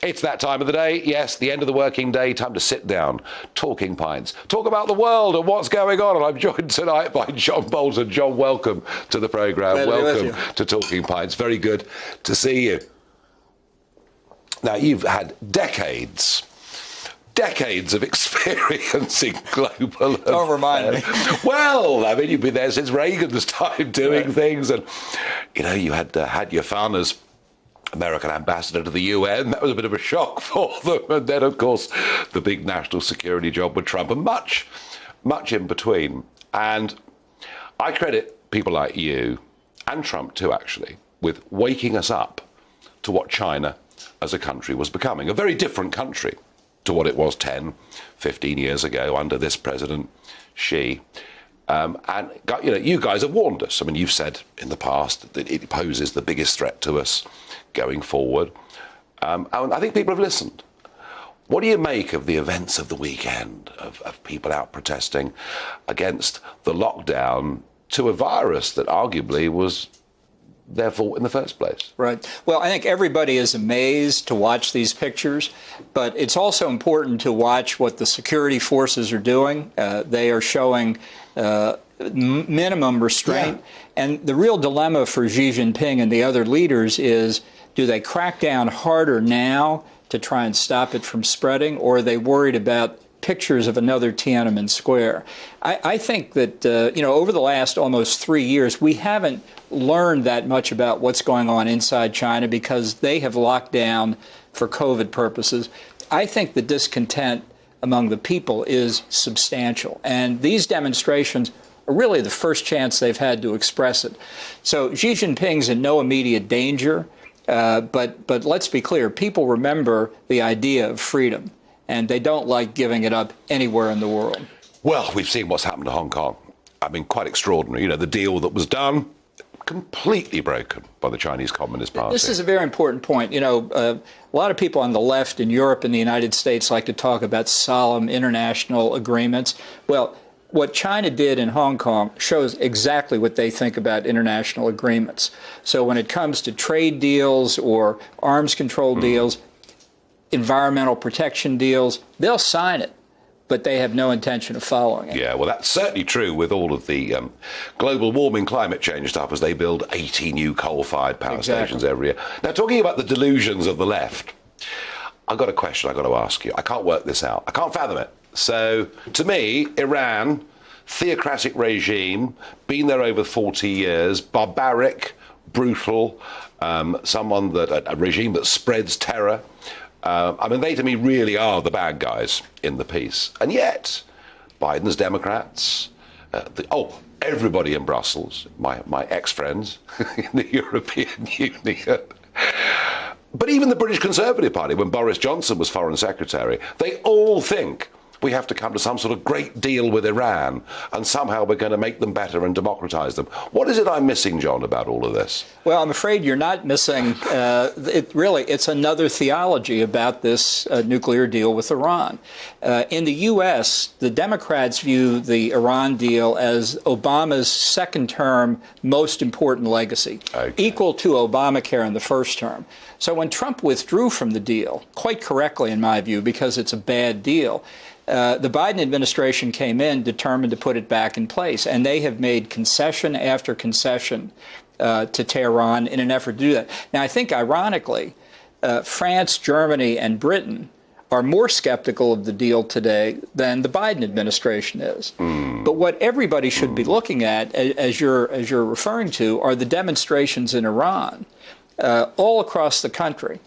It's that time of the day, yes, the end of the working day, time to sit down, talking pints, talk about the world and what's going on. And I'm joined tonight by John Bolton. John, welcome to the programme. Welcome to Talking Pints. Very good to see you. Now, you've had decades of experience in global affairs. Don't remind me. Well, I mean, you've been there since Reagan's time doing things, and, you know, you had your fun as American ambassador to the UN. That was a bit of a shock for them. And then, of course, the big national security job with Trump, and much in between. And I credit people like you, and Trump too, actually, with waking us up to what China as a country was becoming. A very different country to what it was 10, 15 years ago under this President Xi. And, you know, you guys have warned us. I mean, you've said in the past that it poses the biggest threat to us going forward. And I think people have listened. What do you make of the events of the weekend, of people out protesting against the lockdown to a virus that arguably was their fault in the first place? Right. Well, I think everybody is amazed to watch these pictures, but it's also important to watch what the security forces are doing. They are showing minimum restraint. Yeah. And the real dilemma for Xi Jinping and the other leaders is, do they crack down harder now to try and stop it from spreading, or are they worried about pictures of another Tiananmen Square? I think that, you know, over the last almost 3 years, we haven't learned that much about what's going on inside China because they have locked down for COVID purposes. I think the discontent among the people is substantial. And these demonstrations are really the first chance they've had to express it. So Xi Jinping's in no immediate danger. But let's be clear, people remember the idea of freedom, and they don't like giving it up anywhere in the world. Well, we've seen what's happened to Hong Kong. I mean, quite extraordinary. You know, the deal that was done, completely broken by the Chinese Communist Party. This is a very important point. You know, a lot of people on the left in Europe and the United States like to talk about solemn international agreements. Well, what China did in Hong Kong shows exactly what they think about international agreements. So when it comes to trade deals or arms control deals, environmental protection deals, they'll sign it, but they have no intention of following it. Yeah, well, that's certainly true with all of the global warming, climate change stuff as they build 80 new coal-fired power stations every year. Now, talking about the delusions of the left, I've got a question I've got to ask you. I can't work this out. I can't fathom it. So, to me, Iran, theocratic regime, been there over 40 years, barbaric, brutal, a regime that spreads terror. I mean, they to me really are the bad guys in the piece. And yet, Biden's Democrats, everybody in Brussels, my ex-friends in the European Union, but even the British Conservative Party, when Boris Johnson was Foreign Secretary, they all think we have to come to some sort of great deal with Iran and somehow we're going to make them better and democratize them. What is it I'm missing, John, about all of this? Well, I'm afraid you're not missing. It's another theology about this nuclear deal with Iran. In the U.S., the Democrats view the Iran deal as Obama's second term most important legacy, equal to Obamacare in the first term. So when Trump withdrew from the deal, quite correctly in my view, because it's a bad deal, the Biden administration came in determined to put it back in place, and they have made concession after concession to Tehran in an effort to do that. Now, I think, ironically, France, Germany, and Britain are more skeptical of the deal today than the Biden administration is. But what everybody should be looking at, as you're referring to, are the demonstrations in Iran all across the country.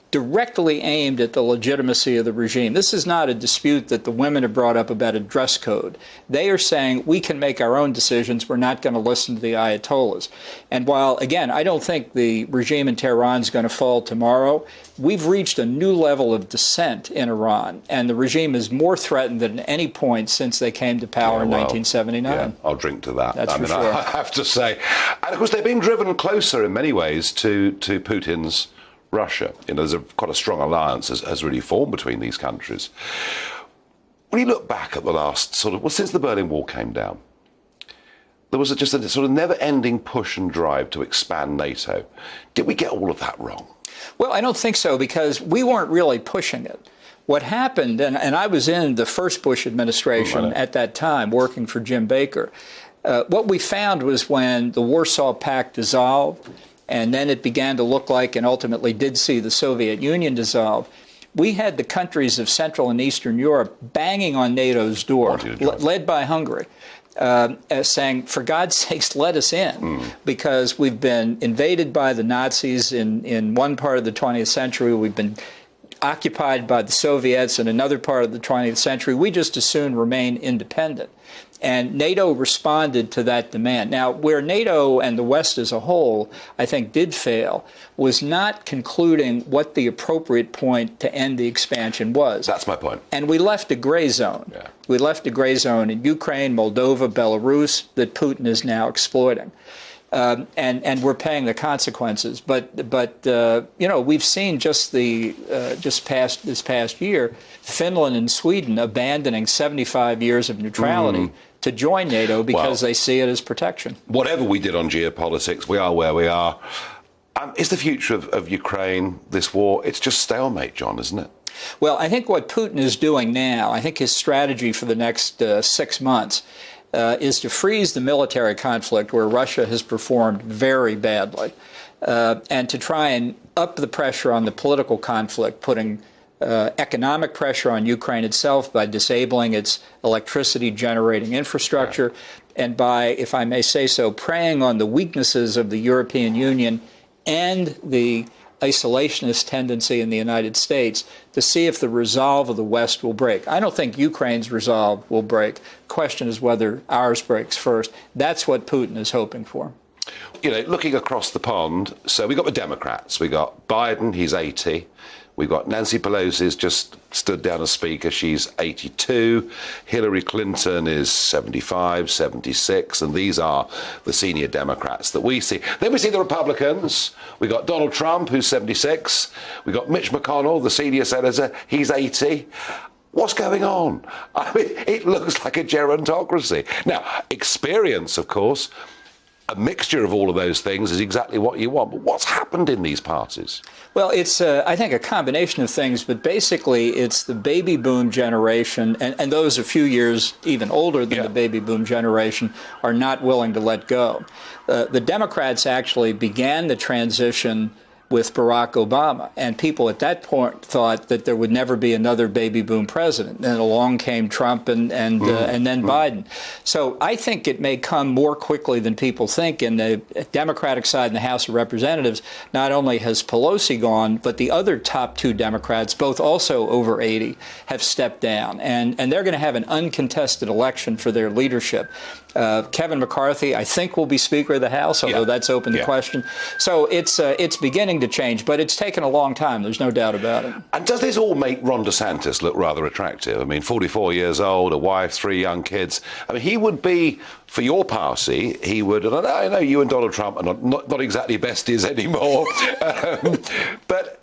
Directly aimed at the legitimacy of the regime. This is not a dispute that the women have brought up about a dress code. They are saying we can make our own decisions. We're not going to listen to the Ayatollahs. And while, again, I don't think the regime in Tehran is going to fall tomorrow, we've reached a new level of dissent in Iran, and the regime is more threatened than at any point since they came to power in 1979. Yeah, I'll drink to that. That's for sure. I have to say. And, of course, they're being driven closer in many ways to Putin's Russia. You know, there's quite a strong alliance has really formed between these countries. When you look back at the last since the Berlin Wall came down, there was just a sort of never-ending push and drive to expand NATO. Did we get all of that wrong? Well, I don't think so, because we weren't really pushing it. What happened, and I was in the first Bush administration at that time, working for Jim Baker, what we found was when the Warsaw Pact dissolved, and then it began to look like, and ultimately did see, the Soviet Union dissolve, we had the countries of Central and Eastern Europe banging on NATO's door, led by Hungary, saying, for God's sakes, let us in, because we've been invaded by the Nazis in one part of the 20th century. We've been occupied by the Soviets in another part of the 20th century. We just as soon remain independent. And NATO responded to that demand. Now, where NATO and the West as a whole, I think, did fail, was not concluding what the appropriate point to end the expansion was. That's my point. And we left a gray zone. Yeah. We left a gray zone in Ukraine, Moldova, Belarus, that Putin is now exploiting. And we're paying the consequences. But you know, we've seen just this past year, Finland and Sweden abandoning 75 years of neutrality to join NATO because they see it as protection. Whatever we did on geopolitics, we are where we are. Is the future of Ukraine, this war, it's just stalemate, John, isn't it? Well, I think what Putin is doing now, I think his strategy for the next 6 months is to freeze the military conflict where Russia has performed very badly, and to try and up the pressure on the political conflict, putting economic pressure on Ukraine itself by disabling its electricity generating infrastructure, and by, if I may say so, preying on the weaknesses of the European Union and the isolationist tendency in the United States to see if the resolve of the West will break. I don't think Ukraine's resolve will break. Question is whether ours breaks first. That's what Putin is hoping for. You know, looking across the pond, so we got the Democrats. We got Biden, he's 80. We've got Nancy Pelosi's just stood down as Speaker. She's 82. Hillary Clinton is 75, 76. And these are the senior Democrats that we see. Then we see the Republicans. We've got Donald Trump, who's 76. We've got Mitch McConnell, the senior senator. He's 80. What's going on? I mean, it looks like a gerontocracy. Now, experience, of course, a mixture of all of those things is exactly what you want. But what's happened in these parties? Well, it's, I think, a combination of things, but basically it's the baby boom generation, and those a few years even older than the baby boom generation are not willing to let go. The Democrats actually began the transition with Barack Obama, and people at that point thought that there would never be another baby boom president. Then along came Trump and then Biden. So I think it may come more quickly than people think. In the Democratic side in the House of Representatives, not only has Pelosi gone, but the other top two Democrats, both also over 80, have stepped down. And they're going to have an uncontested election for their leadership. Kevin McCarthy, I think, will be Speaker of the House, although that's open to question. So it's beginning to change, but it's taken a long time. There's no doubt about it. And does this all make Ron DeSantis look rather attractive? I mean, 44 years old, a wife, 3 young kids. I mean, he would be, for your party, he would, and I know you and Donald Trump are not exactly besties anymore, but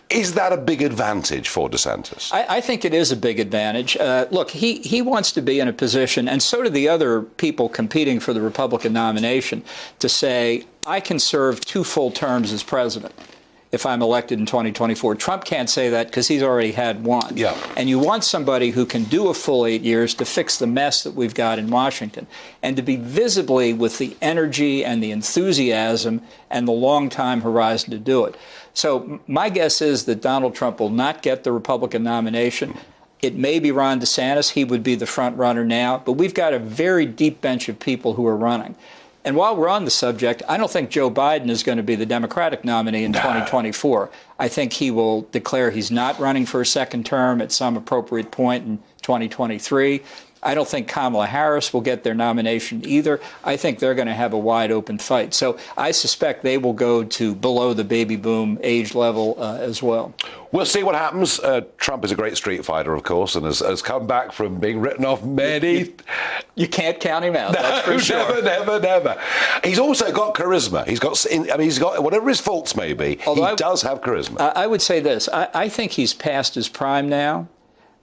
is that a big advantage for DeSantis? I think it is a big advantage. Look, he wants to be in a position, and so do the other people competing for the Republican nomination, to say, I can serve 2 full terms as president if I'm elected in 2024. Trump can't say that because he's already had 1. Yeah. And you want somebody who can do a full 8 years to fix the mess that we've got in Washington, and to be visibly with the energy and the enthusiasm and the long time horizon to do it. So my guess is that Donald Trump will not get the Republican nomination. It may be Ron DeSantis. He would be the front runner now. But we've got a very deep bench of people who are running. And while we're on the subject, I don't think Joe Biden is going to be the Democratic nominee in 2024. I think he will declare he's not running for a second term at some appropriate point in 2023. I don't think Kamala Harris will get their nomination either. I think they're going to have a wide open fight. So I suspect they will go to below the baby boom age level as well. We'll see what happens. Trump is a great street fighter, of course, and has come back from being written off many. You can't count him out. No, that's for sure. Never. He's also got charisma. He's got whatever his faults may be. Although he does have charisma. I would say this. I think he's past his prime now.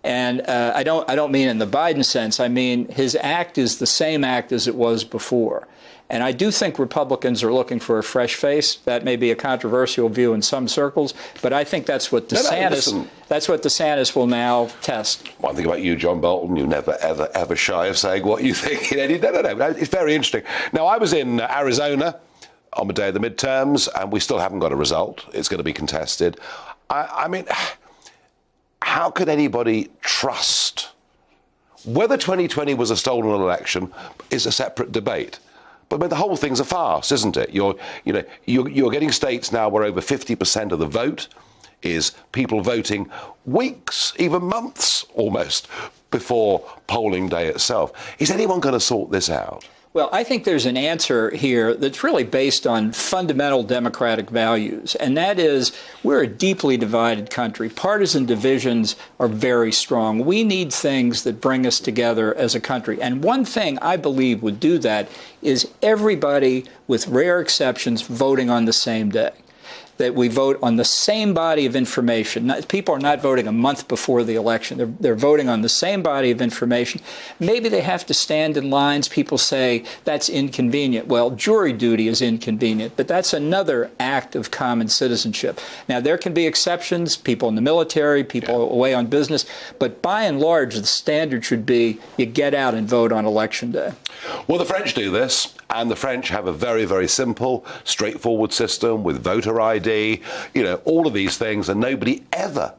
And I don't mean in the Biden sense. I mean his act is the same act as it was before. And I do think Republicans are looking for a fresh face. That may be a controversial view in some circles, but I think that's what DeSantis will now test. One thing about you, John Bolton, you're never, ever shy of saying what you think. No. It's very interesting. Now, I was in Arizona on the day of the midterms, and we still haven't got a result. It's going to be contested. I mean, how could anybody trust? Whether 2020 was a stolen election is a separate debate. But I mean, the whole thing's a farce, isn't it? You're getting states now where over 50% of the vote is people voting weeks, even months almost, before polling day itself. Is anyone going to sort this out? Well, I think there's an answer here that's really based on fundamental democratic values, and that is we're a deeply divided country. Partisan divisions are very strong. We need things that bring us together as a country. And one thing I believe would do that is everybody, with rare exceptions, voting on the same day. That we vote on the same body of information. People are not voting a month before the election. They're voting on the same body of information. Maybe they have to stand in lines. People say that's inconvenient. Well, jury duty is inconvenient, but that's another act of common citizenship. Now, there can be exceptions, people in the military, people away on business, but by and large, the standard should be you get out and vote on Election Day. Well, the French do this, and the French have a very, very simple, straightforward system with voter ID, all of these things, and nobody ever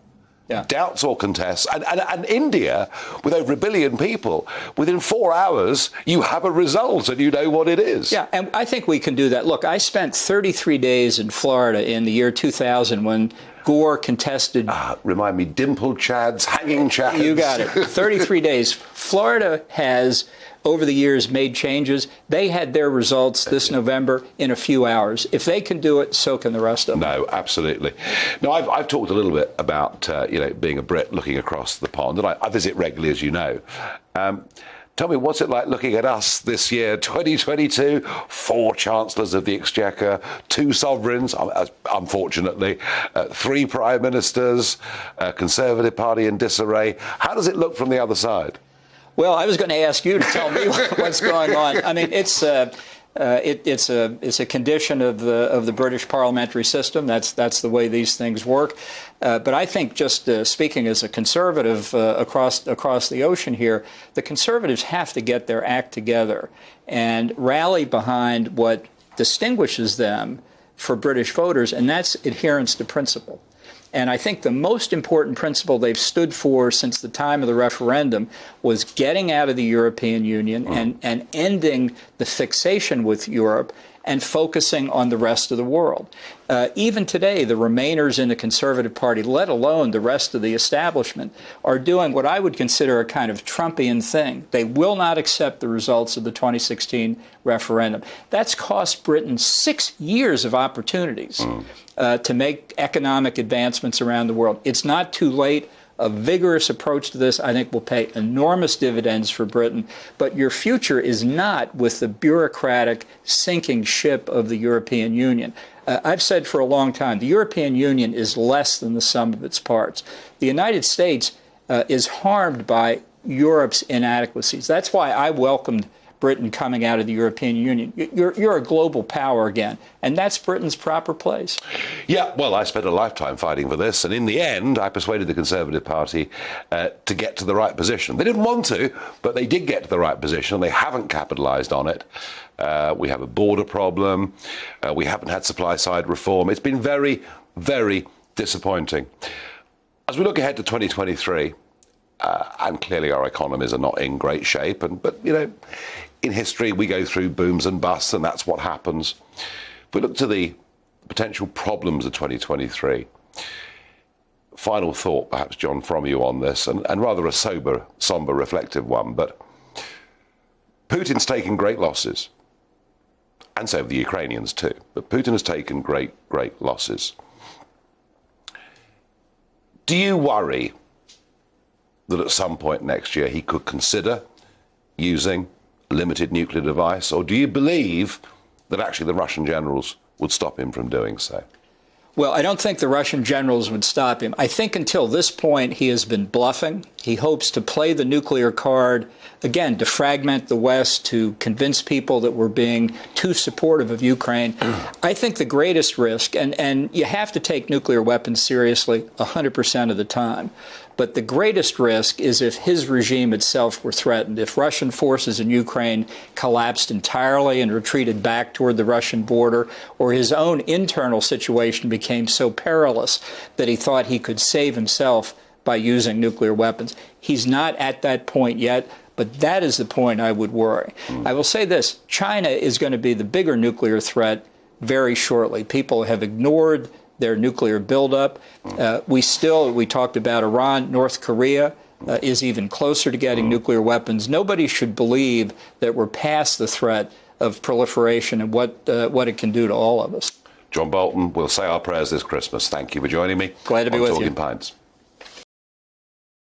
doubts or contests. And India, with over 1 billion people, within 4 hours, you have a result and you know what it is. Yeah, and I think we can do that. Look, I spent 33 days in Florida in the year 2000 when Gore contested. Remind me, dimpled chads, hanging chads. You got it. 33 days. Florida has, over the years, made changes. They had their results this November in a few hours. If they can do it, so can the rest of them. No, absolutely. Now, I've talked a little bit about, being a Brit looking across the pond, and I visit regularly, as you know. Tell me, what's it like looking at us this year, 2022? 4 chancellors of the Exchequer, 2 sovereigns, unfortunately, 3 prime ministers, a Conservative Party in disarray. How does it look from the other side? Well, I was going to ask you to tell me what's going on. I mean, it's a condition of the British parliamentary system. That's the way these things work. But I think, just speaking as a conservative across the ocean here, the Conservatives have to get their act together and rally behind what distinguishes them for British voters, and that's adherence to principle. And I think the most important principle they've stood for since the time of the referendum was getting out of the European Union and ending the fixation with Europe and focusing on the rest of the world. Even today, the Remainers in the Conservative Party, let alone the rest of the establishment, are doing what I would consider a kind of Trumpian thing. They will not accept the results of the 2016 referendum. That's cost Britain 6 years of opportunities to make economic advancements around the world. It's not too late. A vigorous approach to this, I think, will pay enormous dividends for Britain. But your future is not with the bureaucratic sinking ship of the European Union. I've said for a long time, the European Union is less than the sum of its parts. The United States is harmed by Europe's inadequacies. That's why I welcomed Britain coming out of the European Union. You're a global power again, and that's Britain's proper place. Yeah, well, I spent a lifetime fighting for this, and in the end, I persuaded the Conservative Party to get to the right position. They didn't want to, but they did get to the right position, and they haven't capitalised on it. We have a border problem. We haven't had supply-side reform. It's been very, very disappointing. As we look ahead to 2023, and clearly our economies are not in great shape, but in history we go through booms and busts, and that's what happens. If we look to the potential problems of 2023, final thought perhaps, John, from you on this, and rather a somber, reflective one, but Putin's taken great losses, and so have the Ukrainians too, but Putin has taken great losses. Do you worry that at some point next year he could consider using a limited nuclear device, or do you believe that actually the Russian generals would stop him from doing so? Well, I don't think the Russian generals would stop him. I think until this point, he has been bluffing. He hopes to play the nuclear card, again, to fragment the West, to convince people that we're being too supportive of Ukraine. I think the greatest risk, and you have to take nuclear weapons seriously 100% of the time, but the greatest risk is if his regime itself were threatened, if Russian forces in Ukraine collapsed entirely and retreated back toward the Russian border, or his own internal situation became so perilous that he thought he could save himself by using nuclear weapons. He's not at that point yet, but that is the point I would worry. I will say this, China is going to be the bigger nuclear threat very shortly. People have ignored their nuclear buildup. We talked about Iran, North Korea is even closer to getting nuclear weapons. Nobody should believe that we're past the threat of proliferation and what it can do to all of us. John Bolton, we'll say our prayers this Christmas. Thank you for joining me. Glad to be with you. Talking Pints.